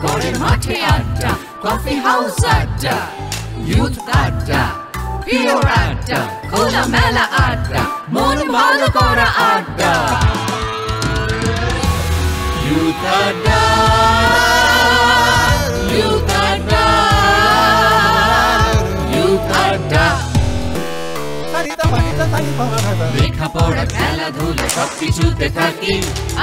করে মাঠে আড্ডা, কফি হাউস আড্ডা, ইউথ আড্ডা, পিওর আড্ডা, খোলা মেলা আড্ডা, মন ভালো করা আড্ডা। ইউথ আড্ডা, ইউথ আড্ডা, ইউথ আড্ডা। লেখাপড়া খেলাধুলা সবকিছুতে থাকি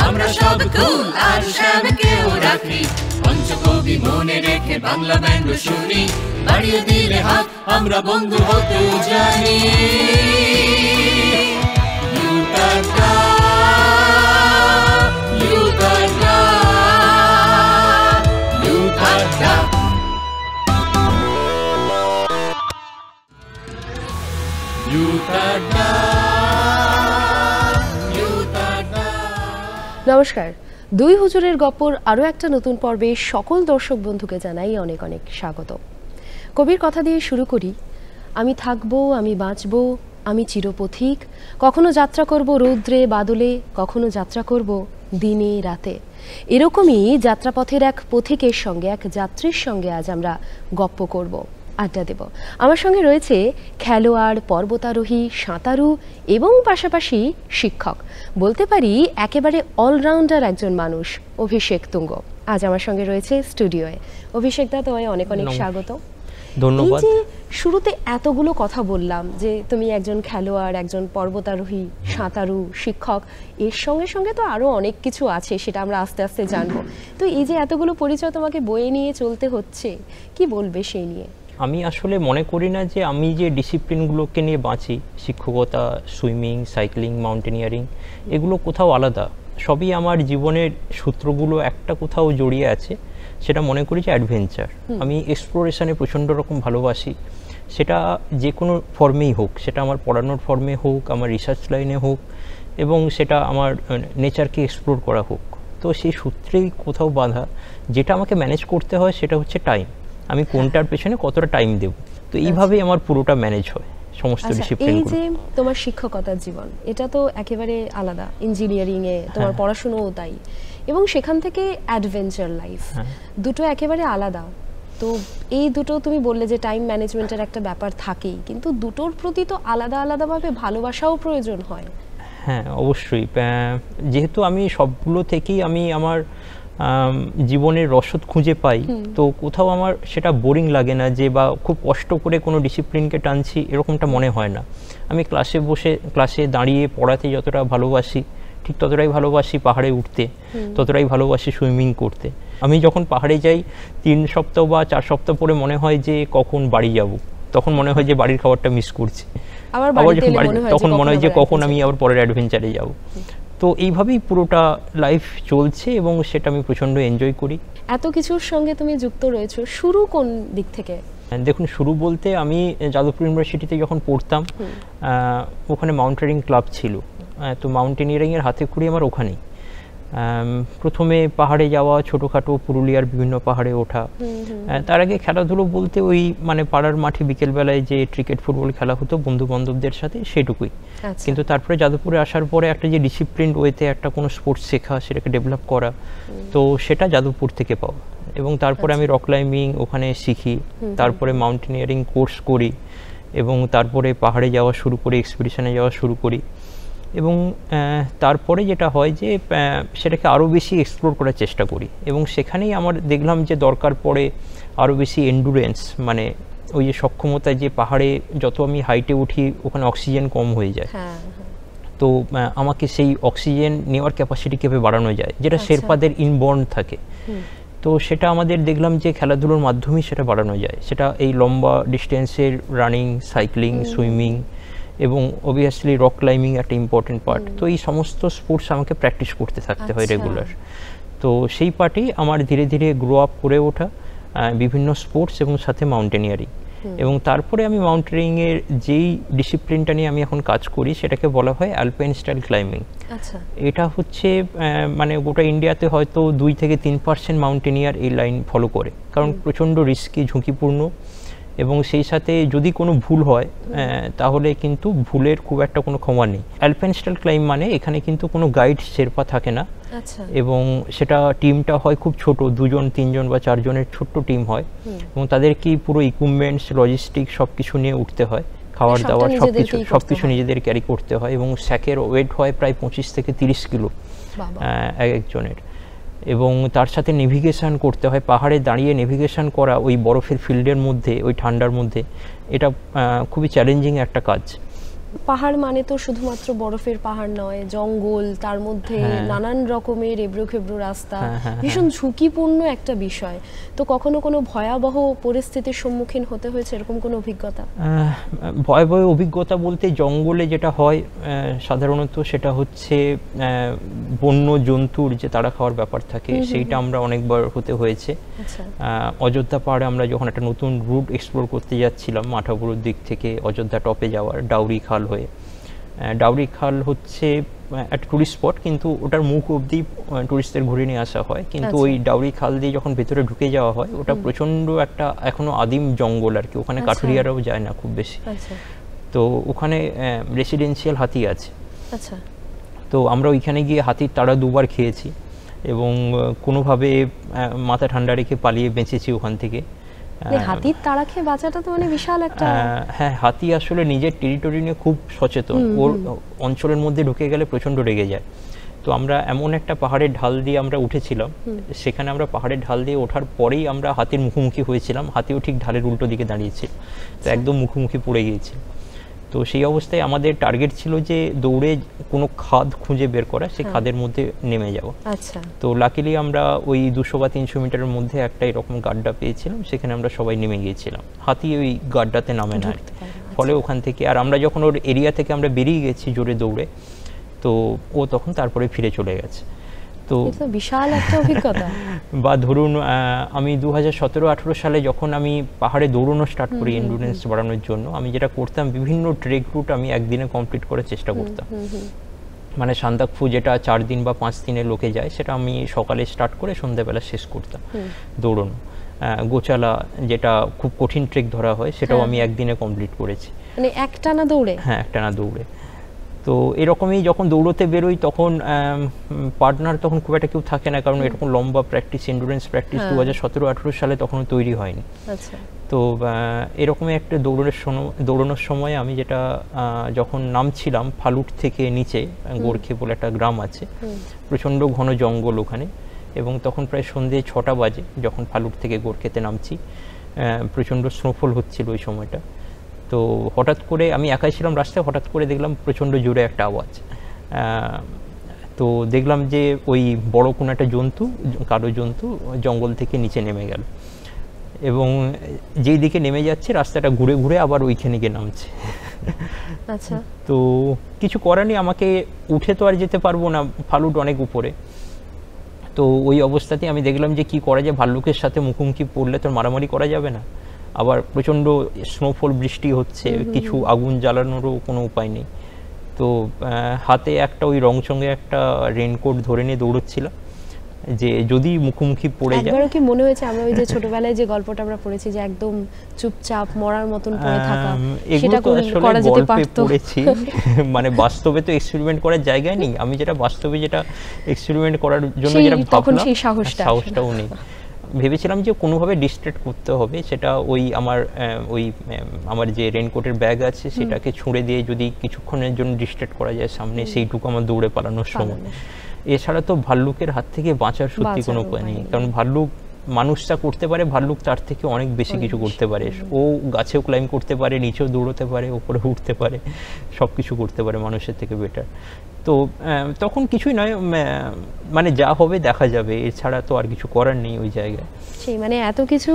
আমরা, সব কুল আর সবকেও রাখি। পঞ্চকবি মনে রেখে বাংলা ব্যান্ড শুনি, বাড়িয়ে দিলে হাত আমরা বন্ধু হতে জানি। ইউথ আড্ডা, ইউথ আড্ডা, ইউথ আড্ডা। নমস্কার, দুই হুজুরের গপ্পর আরও একটা নতুন পর্বে সকল দর্শক বন্ধুকে জানাই অনেক অনেক স্বাগত। কবির কথা দিয়ে শুরু করি। আমি থাকবো, আমি বাঁচবো, আমি চিরপথিক, কখনো যাত্রা করব রৌদ্রে বাদলে, কখনো যাত্রা করব দিনে রাতে। এরকমই যাত্রাপথের এক পথিকের সঙ্গে, এক যাত্রীর সঙ্গে আজ আমরা গপ্প করব, আড্ডা দেব। আমার সঙ্গে রয়েছে খেলোয়াড়, পর্বতারোহী, সাঁতারু এবং পাশাপাশি শিক্ষক, বলতে পারি একেবারে অলরাউন্ডার একজন মানুষ, অভিষেক তুঙ্গ আজ আমার সঙ্গে রয়েছে স্টুডিওয়ে। অভিষেক দা, তোমায় অনেক অনেক স্বাগত। ধন্যবাদ। এই যে শুরুতে এতগুলো কথা বললাম যে তুমি একজন খেলোয়াড়, একজন পর্বতারোহী, সাঁতারু, শিক্ষক, এর সঙ্গে সঙ্গে তো আরো অনেক কিছু আছে, সেটা আমরা আস্তে আস্তে জানবো। তো এই যে এতগুলো পরিচয় তোমাকে বয়ে নিয়ে চলতে হচ্ছে, কি বলবে সেই নিয়ে? আমি আসলে মনে করি না যে আমি যে ডিসিপ্লিনগুলোকে নিয়ে বাঁচি, শিক্ষকতা, সুইমিং, সাইক্লিং, মাউন্টেনিয়ারিং, এগুলো কোথাও আলাদা। সবই আমার জীবনের সূত্রগুলো একটা কোথাও জড়িয়ে আছে। সেটা মনে করি যে অ্যাডভেঞ্চার। আমি এক্সপ্লোরেশনে প্রচণ্ড রকম ভালোবাসি, সেটা যে কোনো ফর্মেই হোক, সেটা আমার পড়ানোর ফর্মে হোক, আমার রিসার্চ লাইনে হোক, এবং সেটা আমার নেচারকে এক্সপ্লোর করা হোক। তো সেই সূত্রেই কোথাও বাঁধা। যেটা আমাকে ম্যানেজ করতে হয় সেটা হচ্ছে টাইম। আমি কোনটার পেছনে কতটা টাইম দেব, তো এইভাবেই আমার পুরোটা ম্যানেজ হয় সমস্ত ডিসিপ্লিনগুলো। এই যে তোমার শিক্ষকতার জীবন, এটা তো একেবারে আলাদা। ইঞ্জিনিয়ারিং এ তোমার পড়াশোনাও তাই, এবং সেখান থেকে অ্যাডভেঞ্চার লাইফ, দুটো একেবারে আলাদা। তো এই দুটো তুমি বললে যে টাইম ম্যানেজমেন্টের একটা ব্যাপার থাকেই, কিন্তু দুটোর প্রতি তো আলাদা আলাদাভাবে ভালোবাসাও প্রয়োজন হয়। হ্যাঁ, অবশ্যই। যেহেতু আমি সবগুলো থেকেই আমি আমার জীবনের রসদ খুঁজে পাই, তো কোথাও আমার সেটা বোরিং লাগে না যে বা খুব কষ্ট করে কোনো ডিসিপ্লিনকে টানছি, এরকমটা মনে হয় না। আমি ক্লাসে দাঁড়িয়ে পড়াতে যতটা ভালোবাসি, ঠিক ততটাই ভালোবাসি পাহাড়ে উঠতে, ততটাই ভালোবাসি সুইমিং করতে। আমি যখন পাহাড়ে যাই 3 সপ্তাহ বা 4 সপ্তাহ পরে মনে হয় যে কখন বাড়ি যাব, তখন মনে হয় যে বাড়ির খাবারটা মিস করছি। আবার তখন মনে হয় যে কখন আমি আবার পরের অ্যাডভেঞ্চারে যাব। তো এইভাবেই পুরোটা লাইফ চলছে এবং সেটা আমি প্রচণ্ড এনজয় করি। এত কিছুর সঙ্গে তুমি যুক্ত রয়েছো, শুরু কোন দিক থেকে? দেখুন, শুরু বলতে আমি যাদবপুর ইউনিভার্সিটিতে যখন পড়তাম, ওখানে মাউন্টেনিয়ারিং ক্লাব ছিল। তো মাউন্টেনিয়ারিংয়ের হাতে খড়ি আমার ওখানেই। প্রথমে পাহাড়ে যাওয়া, ছোটোখাটো পুরুলিয়ার বিভিন্ন পাহাড়ে ওঠা। তার আগে খেলাধুলো বলতে ওই মানে পাড়ার মাঠে বিকেলবেলায় যে ক্রিকেট ফুটবল খেলা হতো বন্ধু বান্ধবদের সাথে, সেটুকুই। কিন্তু তারপরে যাদবপুরে আসার পরে একটা যে ডিসিপ্লিন ওয়েতে একটা কোনো স্পোর্টস শেখা, সেটাকে ডেভেলপ করা, তো সেটা যাদবপুর থেকে পাওয়া। এবং তারপরে আমি রক ক্লাইম্বিং ওখানে শিখি, তারপরে মাউন্টেনিয়ারিং কোর্স করি, এবং তারপরে পাহাড়ে যাওয়া শুরু করি, এক্সপিডিশনে যাওয়া শুরু করি। এবং তারপরে যেটা হয় যে সেটাকে আরও বেশি এক্সপ্লোর করার চেষ্টা করি, এবং সেখানেই আমার দেখলাম যে দরকার পড়ে আরও বেশি এন্ডুরেন্স, মানে ওই যে সক্ষমতা, যে পাহাড়ে যত আমি হাইটে উঠি ওখানে অক্সিজেন কম হয়ে যায়। তো আমাকে সেই অক্সিজেন নেওয়ার ক্যাপাসিটি কীভাবে বাড়ানো যায়, যেটা শেরপাদের ইনবর্ন থাকে, তো সেটা আমাদের দেখলাম যে খেলাধুলোর মাধ্যমেই সেটা বাড়ানো যায়। সেটা এই লম্বা ডিস্টেন্সের রানিং, সাইক্লিং, সুইমিং, এবং অবভিয়াসলি রক ক্লাইম্বিং একটা ইম্পর্টেন্ট পার্ট। তো এই সমস্ত স্পোর্টস আমাকে প্র্যাকটিস করতে থাকতে হয় রেগুলার। তো সেই পার্টেই আমার ধীরে ধীরে গ্রো আপ করে ওঠা বিভিন্ন স্পোর্টস এবং সাথে মাউন্টেনিয়ারিং। এবং তারপরে আমি মাউন্টেনিয়ারিংয়ের যেই ডিসিপ্লিনটা নিয়ে আমি এখন কাজ করি সেটাকে বলা হয় অ্যালপাইন স্টাইল ক্লাইম্বিং। এটা হচ্ছে মানে গোটা ইন্ডিয়াতে হয়তো 2 থেকে 3% মাউন্টেনিয়ার এই লাইন ফলো করে, কারণ প্রচণ্ড রিস্কি, ঝুঁকিপূর্ণ, এবং সেই সাথে যদি কোনো ভুল হয় তাহলে কিন্তু ভুলের খুব একটা কোনো ক্ষমা নেই। অ্যালপাইন স্টাইল ক্লাইম্ব মানে এখানে কিন্তু কোনো গাইড শেরপা থাকে না, আচ্ছা। এবং সেটা টিমটা হয় খুব ছোট, 2জন 3জন বা 4জনের ছোট্ট টিম হয়, এবং তাদেরকে পুরো ইকুইপমেন্টস লজিস্টিক সব কিছু নিয়ে উঠতে হয়, খাবার দাবার সব কিছু নিজেদের ক্যারি করতে হয়, এবং স্যাকের ওয়েট হয় প্রায় 25 থেকে 30 কিলো এক একজনের। এবং তার সাথে নেভিগেশন করতে হয়, পাহাড়ে দাঁড়িয়ে নেভিগেশন করা ওই বরফের ফিল্ডের মধ্যে, ওই ঠান্ডার মধ্যে, এটা খুবই চ্যালেঞ্জিং একটা কাজ। পাহাড় মানে তো শুধুমাত্র বরফের পাহাড় নয়, জঙ্গল, তার মধ্যে নানান রকমের এবড়ো খেবড়ো রাস্তা, ভীষণ ঝুঁকিপূর্ণ একটা বিষয়। তো কখনো কোনো ভয়াবহ পরিস্থিতির সম্মুখীন হতে হয়েছে, এরকম কোনো অভিজ্ঞতা? ভয়াবহ অভিজ্ঞতা বলতে জঙ্গলে যেটা হয় সাধারণত সেটা হচ্ছে বন্য জন্তুর যে তাড়া খাওয়ার ব্যাপার থাকে, সেইটা আমরা অনেকবার হতে হয়েছে। অযোধ্যা পাহাড়ে আমরা যখন একটা নতুন রুট এক্সপ্লোর করতে যাচ্ছিলাম মাঠাপুরের দিক থেকে অযোধ্যা টপে যাওয়ার, ডাউরি খাল হয়ে। ডাউরি খাল হচ্ছে একটা টুরিস্ট স্পট, কিন্তু ওটার মুখ অবধি টুরিস্টদের ঘুরে নিয়ে আসা হয়, কিন্তু ওই ডাউরি খাল দিয়ে যখন ভেতরে ঢুকে যাওয়া হয়, ওটা প্রচণ্ড একটা এখনো আদিম জঙ্গল আর কি, ওখানে কাঠুরিয়ারাও যায় না খুব বেশি। তো ওখানে রেসিডেন্সিয়াল হাতি আছে। তো আমরা ওইখানে গিয়ে হাতির তাড়া 2বার খেয়েছি, এবং কোনোভাবে মাথা ঠান্ডা রেখে পালিয়ে বেঁচেছি ওখান থেকে। হাতির তাড়া খেয়ে বাঁচাটা তো মানে বিশাল একটা। হ্যাঁ, হাতি আসলে নিজের টেরিটরি নিয়ে খুব সচেতন, ওর অঞ্চলের মধ্যে ঢুকে গেলে প্রচণ্ড রেগে যায়। তো আমরা এমন একটা পাহাড়ের ঢাল দিয়ে আমরা উঠেছিলাম, সেখানে আমরা পাহাড়ের ঢাল দিয়ে ওঠার পরেই আমরা হাতির মুখোমুখি হয়েছিলাম, হাতিও ঠিক ঢালের উল্টো দিকে দাঁড়িয়েছিল, তো একদম মুখোমুখি পড়ে গিয়েছিল। তো সেই অবস্থায় আমাদের টার্গেট ছিল যে দৌড়ে কোনো খাদ খুঁজে বের করা, সেই খাদের মধ্যে নেমে যাওয়া। তো লাকিলি আমরা ওই 200 বা 300 মিটারের মধ্যে একটা এরকম গাড্ডা পেয়েছিলাম, সেখানে আমরা সবাই নেমে গিয়েছিলাম। হাতি ওই গাড্ডাতে নামে না, ফলে ওখান থেকে আর আমরা যখন ওর এরিয়া থেকে আমরা বেরিয়ে গেছি জোরে দৌড়ে, তো ও তখন তারপরে ফিরে চলে গেছে। তো বিশাল একটা অভিজ্ঞতা। বা ধরুন আমি 2017-18 সালে যখন আমি পাহাড়ে দৌড়ানো স্টার্ট করি এন্ডুরেন্স বাড়ানোর জন্য, আমি যেটা করতাম বিভিন্ন ট্রেক রুট আমি একদিনে কমপ্লিট করার চেষ্টা করতাম। মানে সান্দাকফু যেটা 4 দিন বা 5 দিনে লোকে যায়, সেটা আমি সকালে স্টার্ট করে সন্ধ্যাবেলা শেষ করতাম দৌড়ানো। গোচালা যেটা খুব কঠিন ট্রেক ধরা হয়, সেটাও আমি একদিনে কমপ্লিট করেছি। মানে একটানা দৌড়ে? হ্যাঁ, একটানা দৌড়ে। তো এরকমই যখন দৌড়তে বেরোই তখন পার্টনার তখন খুব একটা কেউ থাকে না, কারণ এরকম লম্বা প্র্যাকটিস, এন্ডুরেন্স প্র্যাকটিস 2017-18 সালে তখনও তৈরি হয়নি। তো এরকমই একটা দৌড়ানোর সময় আমি যেটা যখন নামছিলাম ফালুট থেকে নিচে, গোর্খে বলে একটা গ্রাম আছে, প্রচণ্ড ঘন জঙ্গল ওখানে, এবং তখন প্রায় সন্ধ্যে 6টা বাজে যখন ফালুট থেকে গোর্খেতে নামছি, প্রচণ্ড স্নোফল হচ্ছিল ওই সময়টা। তো হঠাৎ করে আমি একাই ছিলাম রাস্তায়, হঠাৎ করে দেখলাম প্রচণ্ড জোরে একটা আওয়াজ। তো দেখলাম যে ওই বড় কোনো একটা জন্তু, কালো জন্তু জঙ্গল থেকে নিচে নেমে গেল, এবং যেই দিকে নেমে যাচ্ছে রাস্তাটা ঘুরে ঘুরে আবার ওইখানে গিয়ে নামছে। তো কিছু করার নেই, আমাকে উঠে তো আর যেতে পারবো না, ফালুট অনেক উপরে। তো ওই অবস্থাতেই আমি দেখলাম যে কি করা যায়, ভাল্লুকের সাথে মুখোমুখি পড়লে তো মারামারি করা যাবে না, আবার প্রচণ্ড স্নোফল, বৃষ্টি হচ্ছে, কিছু আগুন জ্বালানোরও কোনো উপায় নেই। তো হাতে একটা ওই রংচঙে একটা রেনকোট ধরে নিয়ে দৌড়চ্ছিলাম, যে যদি মুখোমুখি পড়ে যায়। একবারও কি মনে হয়েছে আমরা ওই যে ছোটবেলায় যে গল্পটা আমরা পড়েছি যে একদম চুপচাপ মরার মতন পড়ে থাকা, সেটা করা যেতে পারতো? পড়েছি, মানে বাস্তবে তো এক্সপেরিমেন্ট করার জায়গায় নেই, আমি যেটা বাস্তবে যেটা এক্সপেরিমেন্ট করার জন্য যেটা তখন সেই সাহসটাও নেই। ভেবেছিলাম যে কোনোভাবে ডিস্ট্র্যাক্ট করতে হবে, সেটা ওই আমার যে রেনকোটের ব্যাগ আছে সেটাকে ছুঁড়ে দিয়ে যদি কিছুক্ষণের জন্য ডিস্ট্র্যাক্ট করা যায় সামনে, সেইটুকু আমার দৌড়ে পালানোর সময়। এছাড়া তো ভাল্লুকের হাত থেকে বাঁচার সত্যি কোনো উপায় নেই, কারণ ভাল্লুক মানুষটা করতে পারে, ভাল্লুক তার থেকে অনেক বেশি কিছু করতে পারে। ও গাছেও ক্লাইম্ব করতে পারে, নিচেও দৌড়তে পারে, উপরে উঠতে পারে, সব কিছু করতে পারে মানুষের থেকে বেটার। তো তখন কিছুই নয়, মানে যা হবে দেখা যাবে, এছাড়া তো আর কিছু করার নেই ওই জায়গায়। সেই মানে এত কিছু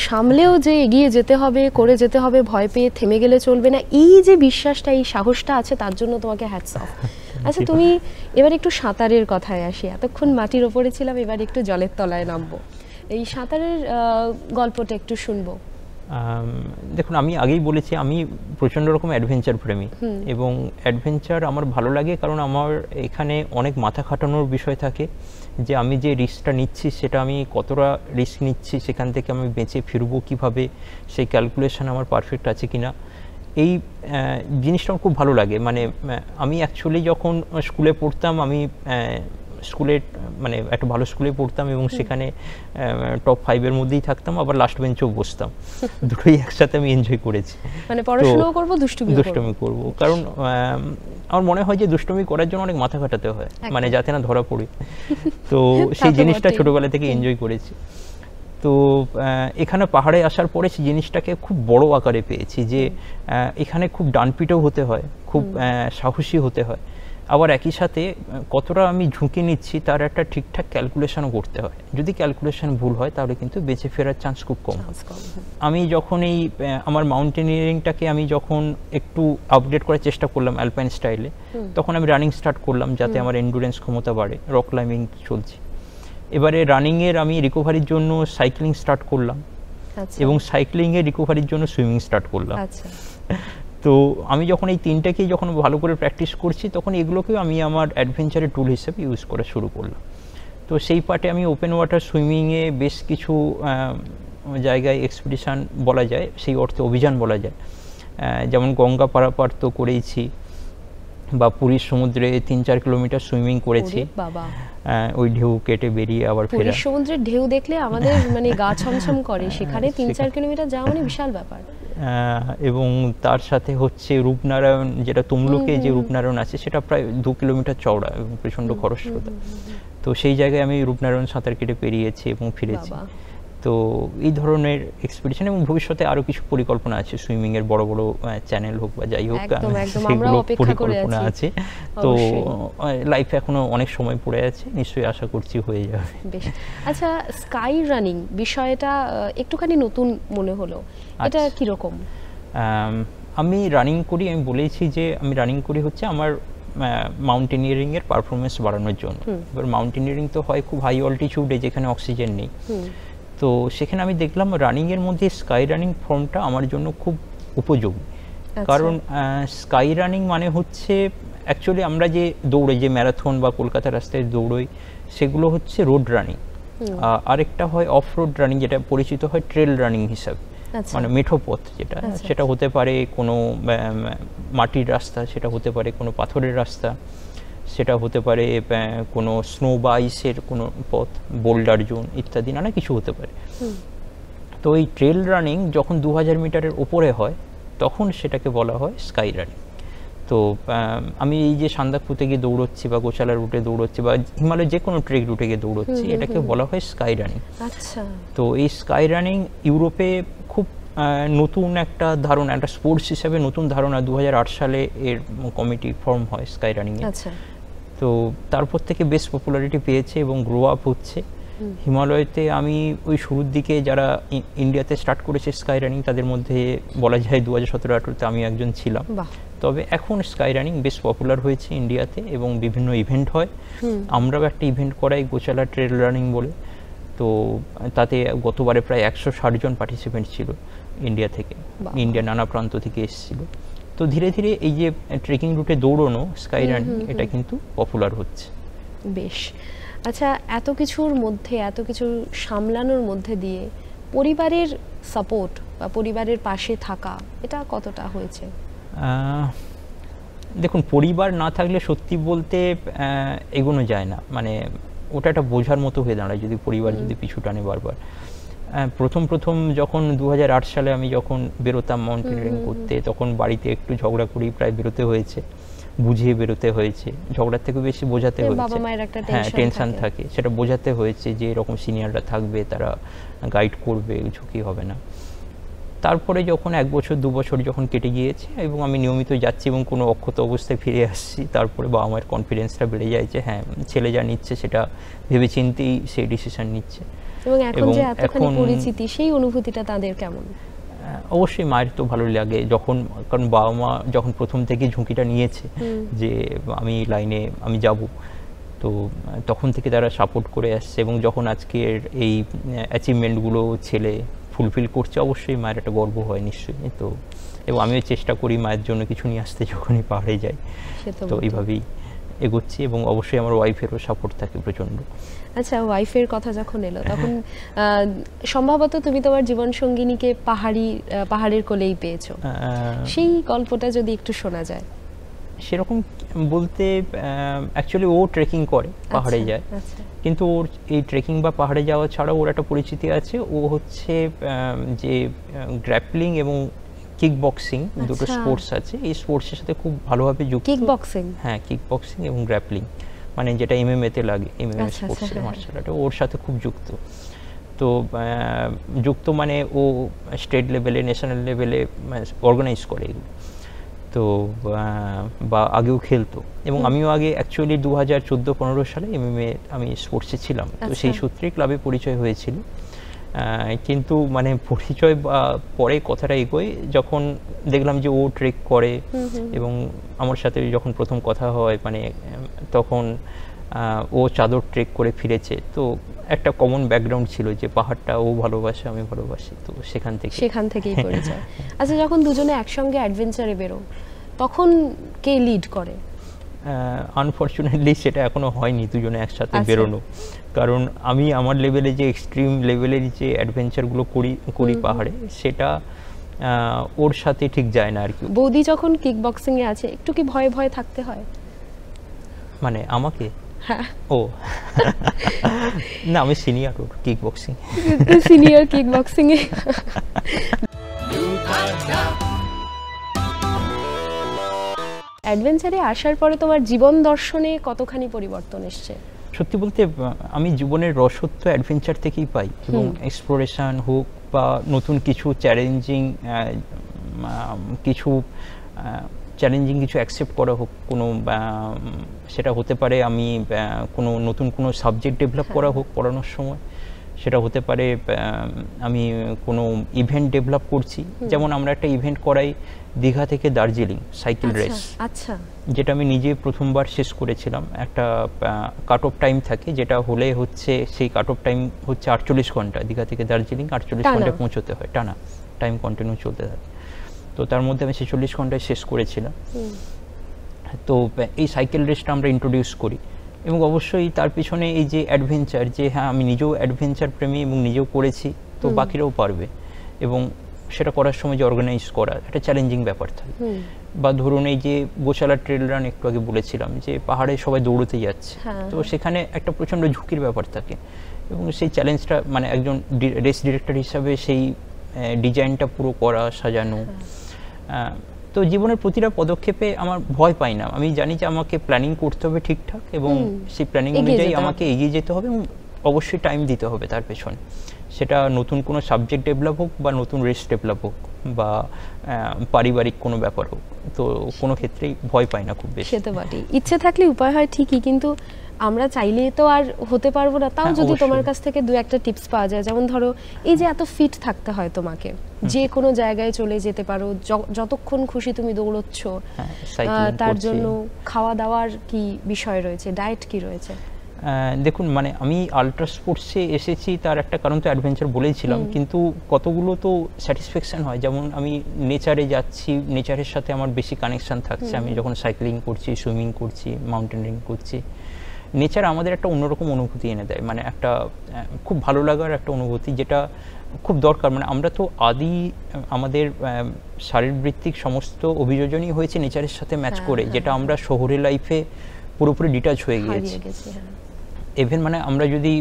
সামলেও যে এগিয়ে যেতে হবে, করে যেতে হবে, ভয় পেয়ে থেমে গেলে চলবে না, এই যে বিশ্বাসটা, এই সাহসটা আছে, তার জন্য তোমাকে হ্যাটস অফ। আচ্ছা, তুমি এবার একটু সাঁতারের কথায় আসি। এতক্ষণ মাটির ওপরে ছিলাম, এবার একটু জলের তলায় নামবো। এই সাঁতারের গল্পটা একটু শুনবো। দেখুন, আমি আগেই বলেছি আমি প্রচণ্ড রকম অ্যাডভেঞ্চার প্রেমী, এবং অ্যাডভেঞ্চার আমার ভালো লাগে কারণ আমার এখানে অনেক মাথা খাটানোর বিষয় থাকে, যে আমি যে রিস্কটা নিচ্ছি সেটা আমি কতটা রিস্ক নিচ্ছি, সেখান থেকে আমি বেঁচে ফিরবো কীভাবে, সেই ক্যালকুলেশন আমার পারফেক্ট আছে কিনা, এই জিনিসটা আমার খুব ভালো লাগে। মানে আমি অ্যাকচুয়ালি যখন স্কুলে পড়তাম, আমি স্কুলে মানে একটা ভালো স্কুলে পড়তাম এবং সেখানে টপ 5-এর মধ্যেই থাকতাম, আবার লাস্ট বেঞ্চেও বসতাম। দুটোই একসাথে আমি এনজয় করেছি। মানে পড়াশোনাও করব, দুষ্টুমি করব, কারণ আমার মনে হয় যে দুষ্টুমি করার জন্য অনেক মাথা খাটাতে হয়, মানে যাতে না ধরা পড়ে। তো সেই জিনিসটা ছোটবেলা থেকে এনজয় করেছি। তো এখানে পাহাড়ে আসার পরে সেই জিনিসটাকে খুব বড় আকারে পেয়েছি যে এখানে খুব ডানপিটেও হতে হয়, খুব সাহসী হতে হয়, আবার একই সাথে কতটা আমি ঝুঁকি নিচ্ছি তার একটা ঠিকঠাক ক্যালকুলেশনও করতে হয়। যদি ক্যালকুলেশন ভুল হয় তাহলে কিন্তু বেঁচে ফেরার চান্স খুব কম। আমি যখন এই আমার মাউন্টেনিয়ারিংটাকে আমি যখন একটু আপডেট করার চেষ্টা করলাম অ্যালপাইন স্টাইলে, তখন আমি রানিং স্টার্ট করলাম যাতে আমার এন্ডুরেন্স ক্ষমতা বাড়ে। রক ক্লাইম্বিং চলছে, এবারে রানিংয়ের আমি রিকভারির জন্য সাইক্লিং স্টার্ট করলাম, এবং সাইক্লিংয়ের রিকভারির জন্য সুইমিং স্টার্ট করলাম। তো আমি যখন এই তিনটাকেই যখন ভালো করে প্র্যাকটিস করছি, তখন এগুলোকেও আমি আমার অ্যাডভেঞ্চারের টুল হিসেবে ইউজ করা শুরু করলাম। তো সেই পার্টে আমি ওপেন ওয়াটার সুইমিংয়ে বেশ কিছু জায়গায় এক্সপিডিশন বলা যায়, সেই অর্থে অভিযান বলা যায়। যেমন গঙ্গা পারাপার তো করেইছি, বা পুরীর সমুদ্রে 3-4 কিলোমিটার সুইমিং করেছি। ওই ঢেউ কেটে বেরিয়ে আবার ফেরা। পুরীর সমুদ্রের ঢেউ দেখলে আমাদের মানে গা ছমছম করে, সেখানে 3-4 কিলোমিটার যাওয়া মানে বিশাল ব্যাপার। এবং তার সাথে হচ্ছে রূপনারায়ণ, যেটা তমলুকে যে রূপনারায়ণ আছে সেটা প্রায় 2 কিলোমিটার চওড়া এবং প্রচণ্ড খরস্রোতা। তো সেই জায়গায় আমি রূপনারায়ণ সাঁতার কেটে পেরিয়েছি এবং ফিরেছি। তো এই ধরনের এক্সপিডিশন, এবং ভবিষ্যতে আরো কিছু পরিকল্পনা আছে, সুইমিং এর বড় বড় চ্যানেল হোক বা যাই হোক, সেগুলো পরিকল্পনা আছে। তো লাইফে এখনো অনেক সময় পড়ে আছে, নিশ্চয়ই আশা করছি হয়ে যাবে। বেশ। আচ্ছা, স্কাই রানিং বিষয়টা একটুখানি নতুন মনে হলো, এটা কি রকম? আমি রানিং করি, আমি বলেছি যে আমি রানিং করি হচ্ছে আমার মাউন্টেনিয়ারিং এর পারফরমেন্স বাড়ানোর জন্য। এবার মাউন্টেনিয়ারিং তো হয় খুব হাই অল্টিটিউডে যেখানে অক্সিজেন নেই। তো সেখানে আমি দেখলাম রানিংয়ের মধ্যে স্কাই রানিং ফর্মটা আমার জন্য খুব উপযোগী। কারণ স্কাই রানিং মানে হচ্ছে অ্যাকচুয়ালি আমরা যে দৌড়ই, যে ম্যারাথন বা কলকাতা রাস্তায় দৌড়ই, সেগুলো হচ্ছে রোড রানিং। আরেকটা হয় অফ রোড রানিং, যেটা পরিচিত হয় ট্রেল রানিং হিসাবে, মানে মেঠো পথ যেটা, সেটা হতে পারে কোনো মাটির রাস্তা, সেটা হতে পারে কোনো পাথরের রাস্তা, সেটা হতে পারে কোনো স্নো বা আইসের কোনো পথ, বোল্ডার জোন ইত্যাদি নানা কিছু হতে পারে। তো এই ট্রেল রানিং যখন 2000 মিটারের ওপরে হয় তখন সেটাকে বলা হয় স্কাই রানিং। তো আমি এই যে সান্দাকফুতে গিয়ে দৌড়চ্ছি বা গোশালা রুটে দৌড়চ্ছি বা হিমালয়ের যে কোনো ট্রেক রুটে গিয়ে দৌড়চ্ছি, এটাকে বলা হয় স্কাই রানিং। তো এই স্কাই রানিং ইউরোপে খুব নতুন একটা ধারণা, একটা স্পোর্টস হিসেবে নতুন ধারণা। 2008 সালে এর কমিটি ফর্ম হয় স্কাই রানিং এ। তো তারপর থেকে বেশ পপুলারিটি পেয়েছে এবং গ্রো আপ হচ্ছে। হিমালয়তে আমি ওই শুরুর দিকে যারা ইন্ডিয়াতে স্টার্ট করেছে স্কাই রানিং, তাদের মধ্যে বলা যায় 2017-18তে আমি একজন ছিলাম। তবে এখন স্কাই রানিং বেশ পপুলার হয়েছে ইন্ডিয়াতে এবং বিভিন্ন ইভেন্ট হয়। আমরাও একটা ইভেন্ট করাই, গোশালা ট্রেল রানিং বলে। তো তাতে গতবারে প্রায় 160 জন পার্টিসিপেন্ট ছিল ইন্ডিয়া থেকে, ইন্ডিয়ার নানা প্রান্ত থেকে এসেছিল। তো ধীরে ধীরে এই যে ট্রেকিং রুটে দৌড়ানো স্কাই রানিং, এটা কিন্তু পপুলার হচ্ছে। বেশ। আচ্ছা, এত কিছুর মধ্যে, এত কিছু সামলানোর মধ্যে দিয়ে পরিবারের সাপোর্ট বা পরিবারের পাশে থাকা, এটা কতটা হয়েছে? দেখুন, পরিবার না থাকলে সত্যি বলতে এগোনো যায় না, মানে ওটা একটা বোঝার মতো হয়ে দাঁড়ায় যদি পরিবার যদি পিছু টানে বারবার। প্রথম যখন 2008 সালে আমি যখন বেরোতাম মাউন্টেনিয়ারিং করতে, তখন বাড়িতে একটু ঝগড়া করেই প্রায় বেরোতে হয়েছে, বুঝিয়ে বেরোতে হয়েছে। ঝগড়ার থেকে বেশি বোঝাতে হয়েছে, হ্যাঁ টেনশন থাকে, সেটা বোঝাতে হয়েছে যে এরকম সিনিয়ররা থাকবে, তারা গাইড করবে, ঝুঁকি হবে না। তারপরে যখন 1 বছর 2 বছর যখন কেটে গিয়েছে এবং আমি নিয়মিত যাচ্ছি এবং কোনো অক্ষত অবস্থায় ফিরে আসছি, তারপরে বাবা মায়ের কনফিডেন্সটা বেড়ে যায় যে হ্যাঁ, ছেলে যা নিচ্ছে সেটা ভেবেচিন্তেই সেই ডিসিশন নিচ্ছে। এবং এখন যে এতখানি পরিচিতি, সেই অনুভূতিটা তাদের কেমন? অবশ্যই মায়ের তো ভালো লাগে যখন, কারণ বাবা মা যখন প্রথম থেকে ঝুঁকিটা নিয়েছে যে আমি লাইনে আমি যাব, তো তখন থেকে তারা সাপোর্ট করে আসছে। এবং যখন আজকের এই অ্যাচিভমেন্টগুলো ছেলে ফুলফিল করছে, অবশ্যই মায়ের একটা গর্ব হয় নিশ্চয়ই। তো এবং আমিও চেষ্টা করি মায়ের জন্য কিছু নিয়ে আসতে যখনই পাহাড়ে যাই। তো এইভাবেই এগোচ্ছি এবং অবশ্যই আমার ওয়াইফেরও সাপোর্ট থাকে প্রচণ্ড। আচ্ছা, ওয়াইফের কথা যখন এলো, তখন সম্ভবত তুমি তোমার জীবন সঙ্গিনীকে পাহাড়ের কোলেই পেয়েছো, সেই গল্পটা যদি একটু শোনা যায়। সেরকম বলতে অ্যাকচুয়ালি ও ট্রেকিং করে, পাহাড়ে যায়, কিন্তু ওর এই ট্রেকিং বা পাহাড়ে যাওয়া ছাড়াও ওর একটা পরিচিতি আছে। ও হচ্ছে যে গ্র্যাপলিং এবং কিক বক্সিং দুটো স্পোর্টস আছে, এই স্পোর্টসের সাথে খুব ভালোভাবে যুক্ত। Kick boxing? হ্যাঁ, কিক বক্সিং এবং গ্র্যাপলিং, মানে যেটা MMA তে লাগে, MMA স্পোর্টসের মার্শাল আর্ট, ওর সাথে খুব যুক্ত। তো যুক্ত মানে ও স্টেট লেভেলে, ন্যাশনাল লেভেলে অর্গানাইজ করে এগুলো। তো বা আগেও খেলতো, এবং আমিও আগে অ্যাকচুয়ালি 2014-15 সালে MMA আমি স্পোর্টসে ছিলাম, তো সেই সূত্রেই ক্লাবে পরিচয় হয়েছিল। কিন্তু মানে পরিচয় বা পরে কথাটা এগোয় যখন দেখলাম যে ও ট্রেক করে, এবং আমার সাথে যখন প্রথম কথা হয় মানে তখন ও চাদর ট্রেক করে ফিরেছে, তো একটা কমন ব্যাকগ্রাউন্ড ছিল যে পাহাড়টা ও ভালোবাসে, আমি ভালোবাসি, তো সেখান থেকেই পরিচয়। আচ্ছা, যখন দুজনে একসঙ্গে অ্যাডভেঞ্চারে বেরো তখন কে লিড করে? আনফরচুনেটলি সেটা এখনো হয়নি দুজনে একসাথে বেরোনো, কারণ আমি আমার লেভেলে যে এক্সট্রিম লেভেলের যে অ্যাডভেঞ্চারগুলো করি পাহাড়ে, সেটা ওর সাথে ঠিক যায় না আর কি। বৌদি যখন কিক বক্সিং এ আছে একটু কি ভয়ে ভয়ে থাকতে হয়? মানে আমাকে? হ্যাঁ। ও না, আমি সিনিয়র ওর kick boxing. Senior kick boxing এ। অ্যাডভেঞ্চারে আসার পরে তোমার জীবন দর্শনে কতখানি পরিবর্তন এসেছে? সত্যি বলতে আমি জীবনের রসত্ব অ্যাডভেঞ্চার থেকেই পাই, এবং এক্সপ্লোরেশন হোক বা নতুন কিছু চ্যালেঞ্জিং কিছু অ্যাকসেপ্ট করা হোক, কোনো সেটা হতে পারে আমি কোনো নতুন কোনো সাবজেক্ট ডেভেলপ করা হোক পড়ানোর সময়, সেটা হতে পারে আমি কোনো ইভেন্ট ডেভেলপ করছি, যেমন আমরা একটা ইভেন্ট করাই দীঘা থেকে দার্জিলিং সাইকেল রেস, যেটা আমি নিজে প্রথমবার শেষ করেছিলাম। একটা কাট অফ টাইম থাকে, যেটা হলে হচ্ছে সেই কাট অফ টাইম হচ্ছে 48 ঘন্টা, দীঘা থেকে দার্জিলিং 48 ঘন্টায় পৌঁছতে হয়, টানা টাইম কন্টিনিউ চলতে থাকে। তো তার মধ্যে আমি 46 ঘন্টায় শেষ করেছিলাম। তো এই সাইকেল রেসটা আমরা ইন্ট্রোডিউস করি, এবং অবশ্যই তার পিছনে এই যে অ্যাডভেঞ্চার, যে হ্যাঁ আমি নিজেও অ্যাডভেঞ্চার প্রেমী এবং নিজেও করেছি, তো বাকিরাও পারবে, এবং সেটা করার সময় যে অর্গানাইজ করা একটা চ্যালেঞ্জিং ব্যাপার থাকে। বা ধরুন এই যে গোশালা ট্রেল রান একটু আগে বলেছিলাম, যে পাহাড়ে সবাই দৌড়তে যাচ্ছে, তো সেখানে একটা প্রচণ্ড ঝুঁকির ব্যাপার থাকে, এবং সেই চ্যালেঞ্জটা মানে একজন রেস ডিরেক্টর হিসাবে সেই ডিজাইনটা পুরো করা, সাজানো। তো জীবনের প্রতিটা পদক্ষেপে আমার ভয় পাই না, আমি জানি যে আমাকে প্ল্যানিং করতে হবে ঠিকঠাক, এবং সেই প্ল্যানিং অনুযায়ী আমাকে এগিয়ে যেতে হবে, এবং অবশ্যই টাইম দিতে হবে তার পেছনে। সেটা নতুন কোনো সাবজেক্ট ডেভেলপ হোক, বা নতুন রেস ডেভেলপ হোক, বা পারিবারিক কোনো ব্যাপার হোক, তো কোনো ক্ষেত্রেই ভয় পাই না খুব বেশি। সে তো বটেই, ইচ্ছে থাকলে উপায় হয় ঠিকই, কিন্তু আমরা চাইলে তো আর হতে পারবো না। তাও যদি তোমার কাছ থেকে দু একটা টিপস পাওয়া যায়, যেমন ধরো এই যে এত ফিট থাকতে হয় তোমাকে, যে কোনো জায়গায় চলে যেতে পারো, যতক্ষণ খুশি তুমি দৌড়চ্ছ, তার জন্য খাওয়া দাওয়ার কি বিষয় রয়েছে, ডায়েট কি রয়েছে? দেখুন, মানে আমি আল্ট্রা স্পোর্টসে এসেছি তার একটা কারণ তো অ্যাডভেঞ্চার বলেছিলাম, কিন্তু কতগুলো তো স্যাটিসফ্যাকশন হয়, যেমন আমি নেচারে যাচ্ছি, নেচারের সাথে আমার বেশি কানেকশান থাকছে। আমি যখন সাইক্লিং করছি, সুইমিং করছি, মাউন্টেনিং করছি, নেচার আমাদের একটা অন্যরকম অনুভূতি এনে দেয়, মানে একটা খুব ভালো লাগার একটা অনুভূতি, যেটা খুব দরকার। মানে আমরা তো আমাদের শারীরবৃত্তিক সমস্ত অভিযোজনই হয়েছে নেচারের সাথে ম্যাচ করে, যেটা আমরা শহরের লাইফে পুরোপুরি ডিটাচ হয়ে গিয়েছি। ইভেন মানে আমরা যদি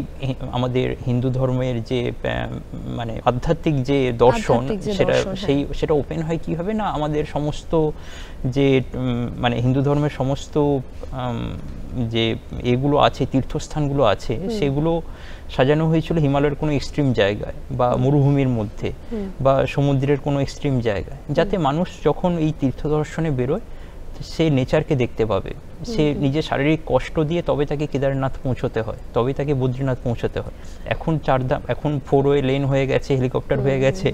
আমাদের হিন্দু ধর্মের যে মানে আধ্যাত্মিক যে দর্শন, সেটা ওপেন হয় কীভাবে না, আমাদের সমস্ত যে মানে হিন্দু ধর্মের সমস্ত যে এগুলো আছে, তীর্থস্থানগুলো আছে, সেগুলো সাজানো হয়েছিল হিমালয়ের কোনো এক্সট্রিম জায়গায়, বা মরুভূমির মধ্যে, বা সমুদ্রের কোনো এক্সট্রিম জায়গায়, যাতে মানুষ যখন এই তীর্থ দর্শনে বেরোয় সে নেচারকে দেখতে পাবে। সে নিজের শারীরিক কষ্ট দিয়ে তবে তাকে কেদারনাথ পৌঁছতে হয়, তবে তাকে বদ্রীনাথ পৌঁছতে হয়। এখন 4-ওয়ে লেন হয়ে গেছে, হেলিকপ্টার হয়ে গেছে,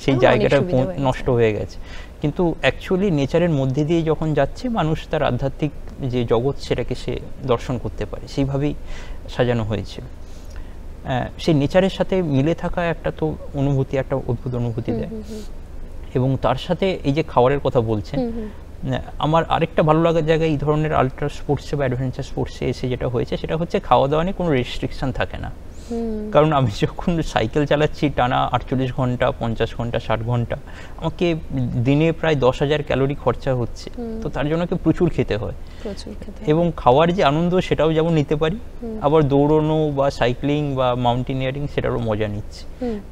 সেই জায়গাটা নষ্ট হয়ে গেছে। কিন্তু অ্যাকচুয়ালি নেচারের মধ্যে দিয়ে যখন যাচ্ছে মানুষ, তার আধ্যাত্মিক যে জগৎ সেটাকে সে দর্শন করতে পারে, সেইভাবেই সাজানো হয়েছিল। সেই নেচারের সাথে মিলে থাকা একটা তো অনুভূতি, একটা অদ্ভুত অনুভূতি দেয়। এবং তার সাথে এই যে খাবারের কথা বলছেন, আমার আরেকটা ভালো লাগার জায়গা এই ধরনের আল্ট্রা স্পোর্টসে বা অ্যাডভেঞ্চার স্পোর্টসে এসে যেটা হয়েছে, সেটা হচ্ছে খাওয়া দাওয়া নিয়ে কোনো রেস্ট্রিকশন থাকে না। কারণ আমি যখন সাইকেল চালাচ্ছি টানা 48 ঘন্টা, 50 ঘন্টা, 60 ঘন্টা, আমাকে দিনে প্রায় 10,000 ক্যালোরি খরচা হচ্ছে। তো তার জন্য প্রচুর খেতে হয়, এবং খাওয়ার যে আনন্দ সেটাও যেমন নিতে পারি, আবার দৌড়ানো বা সাইক্লিং বা মাউন্টেনিয়ারিং সেটারও মজা নিচ্ছি।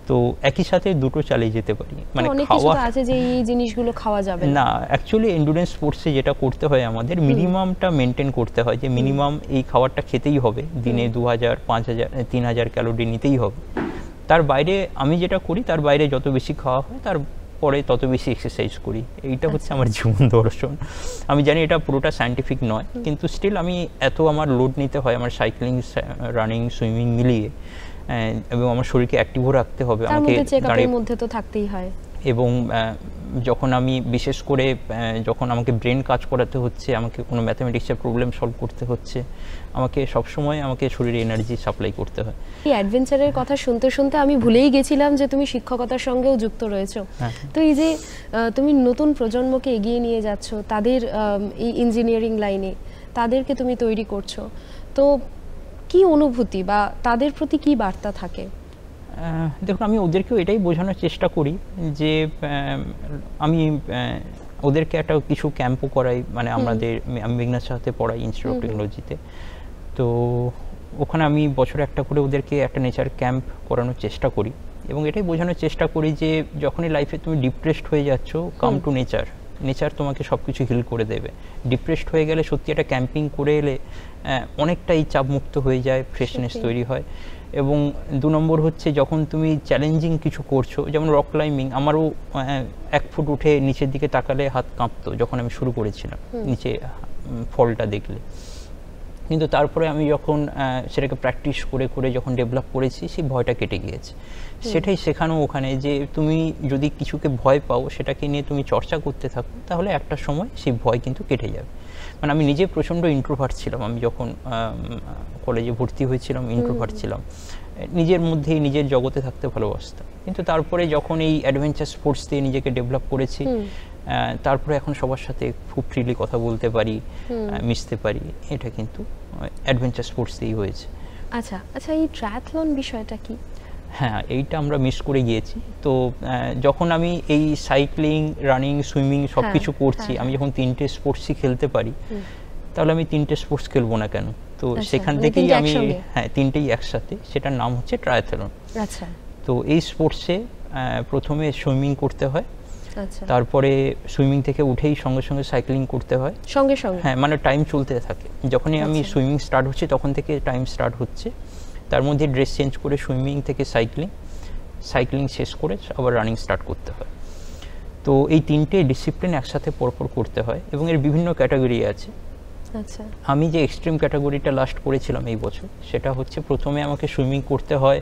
তো একই সাথে দুটো চালিয়ে যেতে পারি। মানে খাওয়া আছে যে এই জিনিসগুলো খাওয়া যাবে না, অ্যাকচুয়ালি এন্ডুরেন্স স্পোর্টসে যেটা করতে হয় আমাদের মিনিমামটা মেনটেন করতে হয়, যে মিনিমাম এই খাবারটা খেতেই হবে, দিনে 2000, 5000, 3000 ক্যালোরি নিতেই হবে। তার বাইরে আমি যেটা করি, তার বাইরে যত বেশি খাওয়া হয় তার পরে তত বেশি এক্সারসাইজ করি। এইটা হচ্ছে আমার জীবন দর্শন। আমি জানি এটা পুরোটা সায়েন্টিফিক নয়, কিন্তু স্টিল আমি এত আমার লোড নিতে হয় আমার সাইক্লিং, রানিং, সুইমিং মিলিয়ে, এবং আমার শরীরকে অ্যাক্টিভও রাখতে হবে, আমাকে চেকআপের মধ্যে তো থাকতেই হয়। এবং যখন আমি বিশেষ করে যখন আমাকে ব্রেন কাজ করাতে হচ্ছে, আমাকে কোনো ম্যাথমেটিক্সের প্রবলেম সলভ করতে হচ্ছে, আমাকে সবসময় আমাকে শরীরে এনার্জি সাপ্লাই করতে হয়। এই অ্যাডভেঞ্চারের কথা শুনতে শুনতে আমি ভুলেই গেছিলাম যে তুমি শিক্ষকতার সঙ্গেও যুক্ত রয়েছো। তো এই যে তুমি নতুন প্রজন্মকে এগিয়ে নিয়ে যাচ্ছ, তাদের এই ইঞ্জিনিয়ারিং লাইনে তাদেরকে তুমি তৈরি করছো, তো কি অনুভূতি বা তাদের প্রতি কি বার্তা থাকে? দেখুন, আমি ওদেরকেও এটাই বোঝানোর চেষ্টা করি যে আমি ওদেরকে একটা কিছু ক্যাম্পও করাই, মানে আমি মেঘনার সাথে পড়াই ইনস্টিটিউট অফ টেকনোলজিতে। তো ওখানে আমি বছরে একটা করে ওদেরকে একটা নেচার ক্যাম্প করানোর চেষ্টা করি, এবং এটাই বোঝানোর চেষ্টা করি যে যখনই লাইফে তুমি ডিপ্রেসড হয়ে যাচ্ছ, কাম টু নেচার। নেচার তোমাকে সব কিছু হিল করে দেবে। ডিপ্রেসড হয়ে গেলে সত্যি একটা ক্যাম্পিং করে এলে অনেকটাই চাপমুক্ত হয়ে যায়, ফ্রেশনেস তৈরি হয়। এবং 2 নম্বর হচ্ছে, যখন তুমি চ্যালেঞ্জিং কিছু করছো, যেমন রক ক্লাইম্বিং, আমারও 1 ফুট উঠে নিচের দিকে তাকালে হাত কাঁপতো যখন আমি শুরু করেছিলাম, নিচে ফলটা দেখলে। কিন্তু তারপরে আমি যখন সেটাকে প্র্যাকটিস করে করে যখন ডেভেলপ করেছি, সেই ভয়টা কেটে গিয়েছে। সেটাই শেখানো ওখানে, যে তুমি যদি কিছুকে ভয় পাও, সেটাকে নিয়ে তুমি চর্চা করতে থাকো, তাহলে একটা সময় সেই ভয় কিন্তু কেটে যাবে। মানে আমি নিজে প্রচণ্ড ইন্ট্রোভার্ট ছিলাম, আমি যখন কলেজে ভর্তি হয়েছিলাম ইন্ট্রোভার্ট ছিলাম, নিজের মধ্যেই নিজের জগতে থাকতে ভালোবাসতাম। কিন্তু তারপরে যখন এই অ্যাডভেঞ্চার স্পোর্টস দিয়ে নিজেকে ডেভেলপ করেছি, তারপরে এখন সবার সাথে খুব ফ্রিলি কথা বলতে পারি, মিশতে পারি। এটা কিন্তু অ্যাডভেঞ্চার স্পোর্টস দিয়েই হয়েছে। আচ্ছা আচ্ছা, এই ট্রায়াথলন বিষয়টা কি? হ্যাঁ, এইটা আমরা মিস করে গিয়েছি। তো যখন আমি এই সাইক্লিং, রানিং, সুইমিং সব কিছু করছি, আমি যখন 3টে স্পোর্টসই খেলতে পারি, তাহলে আমি 3টে স্পোর্টস খেলবো না কেন? তো সেখান থেকেই আমি 3টেই একসাথে, সেটার নাম হচ্ছে ট্রায়াথলন। আচ্ছা। তো এই স্পোর্টসে প্রথমে সুইমিং করতে হয়, তারপরে সুইমিং থেকে উঠেই সঙ্গে সঙ্গে সাইক্লিং করতে হয় সঙ্গে সঙ্গে। হ্যাঁ, মানে টাইম চলতে থাকে। যখনই আমি সুইমিং স্টার্ট হচ্ছে তখন থেকে টাইম স্টার্ট হচ্ছে, তার মধ্যে ড্রেস চেঞ্জ করে সুইমিং থেকে সাইক্লিং শেষ করে আবার রানিং স্টার্ট করতে হয়। তো এই 3টে ডিসিপ্লিন একসাথে পরপর করতে হয়, এবং এর বিভিন্ন ক্যাটাগরি আছে। আচ্ছা। আমি যে এক্সট্রিম ক্যাটাগরিটা লাস্ট করেছিলাম এই বছর, সেটা হচ্ছে প্রথমে আমাকে সুইমিং করতে হয়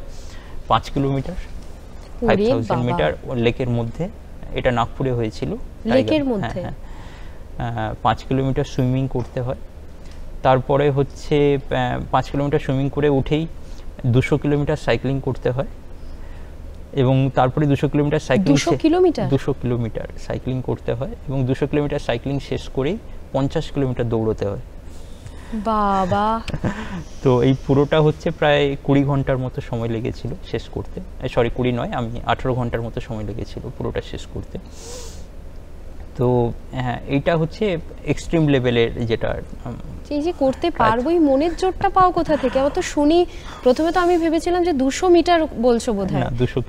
5 কিলোমিটার, 5000 মিটার লেকের মধ্যে। এটা নাগপুরে হয়েছিল, লেকের মধ্যে। 5 কিলোমিটার সুইমিং করতে হয়। তারপরে হচ্ছে 5 কিলোমিটার সুইমিং করে উঠেই 200 কিলোমিটার সাইক্লিং করতে হয়, এবং তারপরে 200 কিলোমিটার সাইক্লিং 200 কিলোমিটার সাইক্লিং করতে হয়, এবং 200 কিলোমিটার সাইক্লিং শেষ করেই 50 কিলোমিটার দৌড়তে হয়। বাবা! তো এই পুরোটা হচ্ছে প্রায় 20 ঘন্টার মতো সময় লেগেছিল শেষ করতে। সরি, 20 নয়, আমি 18 ঘন্টার মতো সময় লেগেছিল পুরোটা শেষ করতে। তো হ্যাঁ, এইটা হচ্ছে এক্সট্রিম লেভেলের, যেটা এই যে করতে পারবো, এই মনের জোরটা পাও কোথা থেকে? আমি তো শুনি, প্রথমে তো আমি ভেবেছিলাম যে 200 মিটার বলছো বোধহয়,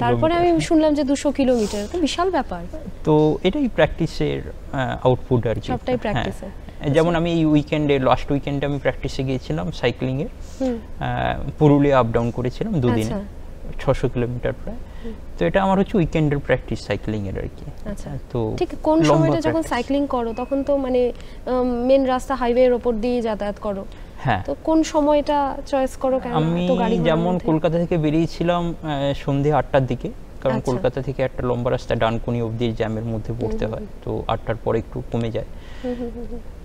তারপরে আমি শুনলাম যে 200 কিলোমিটার, তো বিশাল ব্যাপার। তো এটাই প্র্যাকটিসের আউটপুট আর কি, সবটাই প্র্যাকটিসে। যেমন আমি এই লাস্ট উইকেন্ডে আমি প্র্যাকটিসে গিয়েছিলাম সাইক্লিং এর, পুরুলিয়া আপ ডাউন করেছিলাম 2 দিনে, 600 কিলোমিটার প্রায়। তো এটা আমার হচ্ছে উইকেন্ডের প্র্যাকটিস সাইক্লিং এর আর কি। আচ্ছা, তো ঠিক কোন সময়টা যখন সাইক্লিং করো, তখন তো মানে মেন রাস্তা, হাইওয়ের উপর দিয়ে যাতায়াত করো, হ্যাঁ, তো কোন সময়টা চয়েস করো? কেন তো গাড়ি, যেমন কলকাতা থেকে বেরিয়েছিলাম সন্ধ্যে 8টার দিকে, কারণ কলকাতা থেকে একটা লম্বা রাস্তা ডানকুনি অবধি জ্যামের মধ্যে পড়তে হয়, তো 8টার পরে একটু কমে যায়।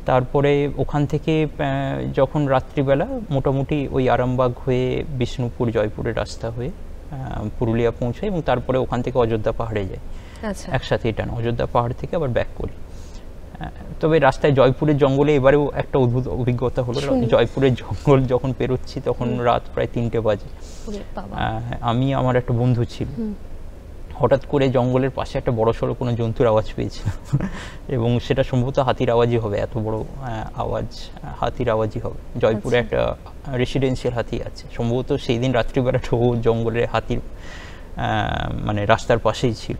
তারপরে ওখান থেকে যখন রাত্রিবেলা মোটামুটি ওই আরামবাগ হয়ে বিষ্ণুপুর, জয়পুরের রাস্তা হয়ে পুরুলিয়া পৌঁছায়, এবং তারপরে ওখান থেকে অযোধ্যা পাহাড়ে যায়। একসাথে, এটা না, অযোধ্যা পাহাড় থেকে আবার ব্যাক করি। তবে রাস্তায় জয়পুরের জঙ্গলে এবারেও একটা অদ্ভুত অভিজ্ঞতা হলো। জয়পুরের জঙ্গল যখন পেরোচ্ছি তখন রাত প্রায় 3টে বাজে। আমি আমার একটা বন্ধু ছিল, হঠাৎ করে জঙ্গলের পাশে একটা বড় সড়ো কোনো জন্তুর আওয়াজ পেয়েছিলাম এবং সেটা সম্ভবত হাতির আওয়াজই হবে, এত বড় আওয়াজ হাতির আওয়াজই হবে। জয়পুরে একটা রেসিডেন্সিয়াল হাতি আছে, সম্ভবত সেই দিন রাত্রিবেলাটা ও জঙ্গলের হাতির মানে রাস্তার পাশেই ছিল।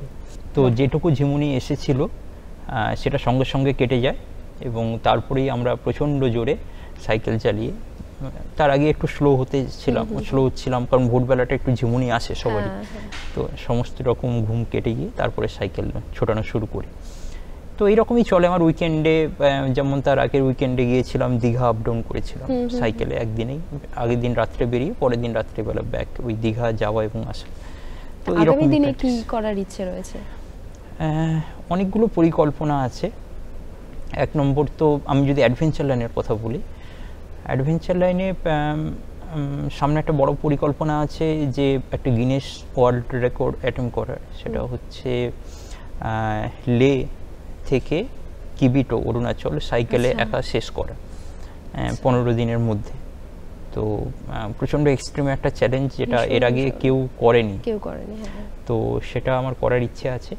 তো যেটুকু ঝিমুনি এসেছিল সেটা সঙ্গে সঙ্গে কেটে যায় এবং তারপরেই আমরা প্রচণ্ড জোরে সাইকেল চালিয়ে, তার আগে একটু স্লো হচ্ছিলাম কারণ ভোরবেলাটা একটু ঝিমুনি আসে সবারই, তো সমস্ত রকম ঘুম কেটে গিয়ে তারপরে সাইকেল ছোটানো শুরু করি। তো এইরকমই চলে আমার উইকেন্ডে, যেমন তার আগের উইকেন্ডে গিয়েছিলাম দীঘা, আপ ডাউন করেছিলাম সাইকেলে একদিনেই, আগের দিন রাত্রে বেরিয়ে পরের দিন রাত্রেবেলা ব্যাক, ওই দীঘা যাওয়া এবং আসা। তো আগামী দিনে কি করার ইচ্ছে রয়েছে? অনেকগুলো পরিকল্পনা আছে। এক নম্বর তো আমি যদি অ্যাডভেঞ্চার লাইনের কথা বলি, অ্যাডভেঞ্চার লাইনে সামনে একটা বড় পরিকল্পনা আছে যে একটা গিনেস ওয়ার্ল্ড রেকর্ড অ্যাটেম্প করার, সেটা হচ্ছে লে থেকে কিবিটো অরুণাচল সাইকেলে একা শেষ করা 15 দিনের মধ্যে। তো প্রচণ্ড এক্সট্রিম একটা চ্যালেঞ্জ, যেটা এর আগে কেউ করেনি। তো সেটা আমার করার ইচ্ছে আছে,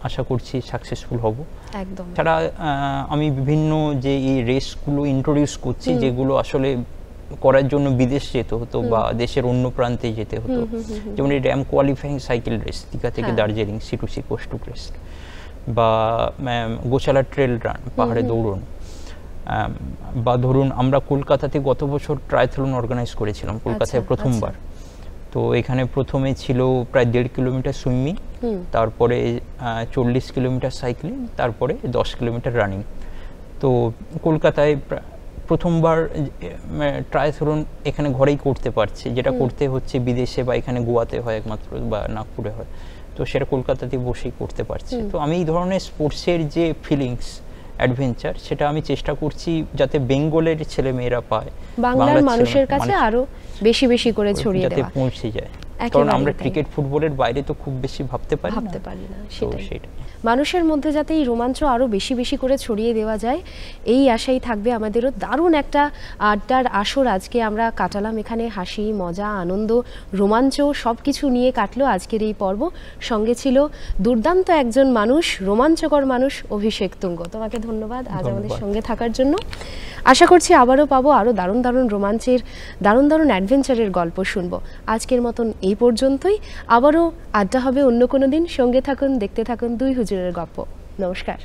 আশা করছি সাকসেসফুল হব। একদম। ছাড়া আমি বিভিন্ন যে এই রেসগুলো ইন্ট্রোডিউস করছি, যেগুলো আসলে করার জন্য বিদেশ যেতে হতো বা দেশের অন্য প্রান্তে যেতে হতো, যেমন এই RAM qualifying cycle race Digha থেকে Darjeeling C2C coast two coast, বা গোশালা ট্রেল রান পাহাড়ে দৌড়ন, বা ধরুন আমরা কলকাতাতে গত বছর ট্রায়াথলন অর্গানাইজ করেছিলাম কলকাতায় প্রথমবার। তো এখানে প্রথমে ছিল প্রায় 1.5 কিলোমিটার সুইমিং, তারপরে 40 কিলোমিটার সাইক্লিং, তারপরে 10 কিলোমিটার রানিং। তো কলকাতায় প্রথমবার ট্রায়াথলন এখানে ঘরেই করতে পারছে, যেটা করতে হচ্ছে বিদেশে বা এখানে গোয়াতে হয় একমাত্র বা নাগপুরে হয়, তো সেটা কলকাতাতে বসেই করতে পারছে। তো আমি এই ধরনের স্পোর্টসের যে ফিলিংস অ্যাডভেঞ্চার, সেটা আমি চেষ্টা করছি যাতে বেঙ্গলের ছেলে মেয়েরা পায়, বাংলার মানুষের কাছে আরো বেশি বেশি করে ছড়িয়ে দেওয়া, যাতে পৌঁছে যায়। কারণ আমরা ক্রিকেট ফুটবলের বাইরে তো খুব বেশি ভাবতে পারি না, সেটাই মানুষের মধ্যে যাতে এই রোমাঞ্চ আরো বেশি বেশি করে ছড়িয়ে দেওয়া যায়, এই আশাই থাকবে আমাদেরও। দারুণ একটা আড্ডার আসর আজকে আমরা কাটালাম এখানে, হাসি মজা আনন্দ রোমাঞ্চ সব কিছু নিয়ে কাটলো আজকের এই পর্ব। সঙ্গে ছিল দুর্দান্ত একজন মানুষ, রোমাঞ্চকর মানুষ, অভিষেক তুঙ্গ। তোমাকে ধন্যবাদ আজ আমাদের সঙ্গে থাকার জন্য। আশা করছি আবারও পাবো আরও দারুণ দারুণ রোমাঞ্চের, দারুণ দারুণ অ্যাডভেঞ্চারের গল্প শুনবো। আজকের মতন এই পর্যন্তই, আবারও আড্ডা হবে অন্য কোনো দিন। সঙ্গে থাকুন, দেখতে থাকুন দুই হুজুরের গল্প। নমস্কার।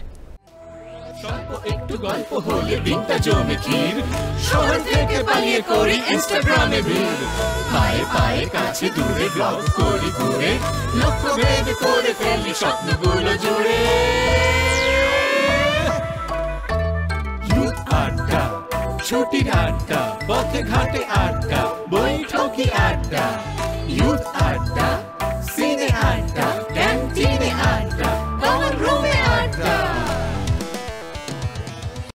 স্বল্প একটু গল্প হলে দিনটা জমে ক্ষীর, শহর থেকে পালিয়ে করি ইনস্টাগ্রামে ভিড়, পায়ে পায়ে কাছে দূরে ব্লগ করি ঘুরে, লক্ষ্য ভেদ করে ফেলি স্বপ্নগুলো জুড়ে। ইউথ আড্ডা, ছুটির আড্ডা, পথে ঘাটে আড্ডা, বৈঠকি আড্ডা, ইউথ আড্ডা।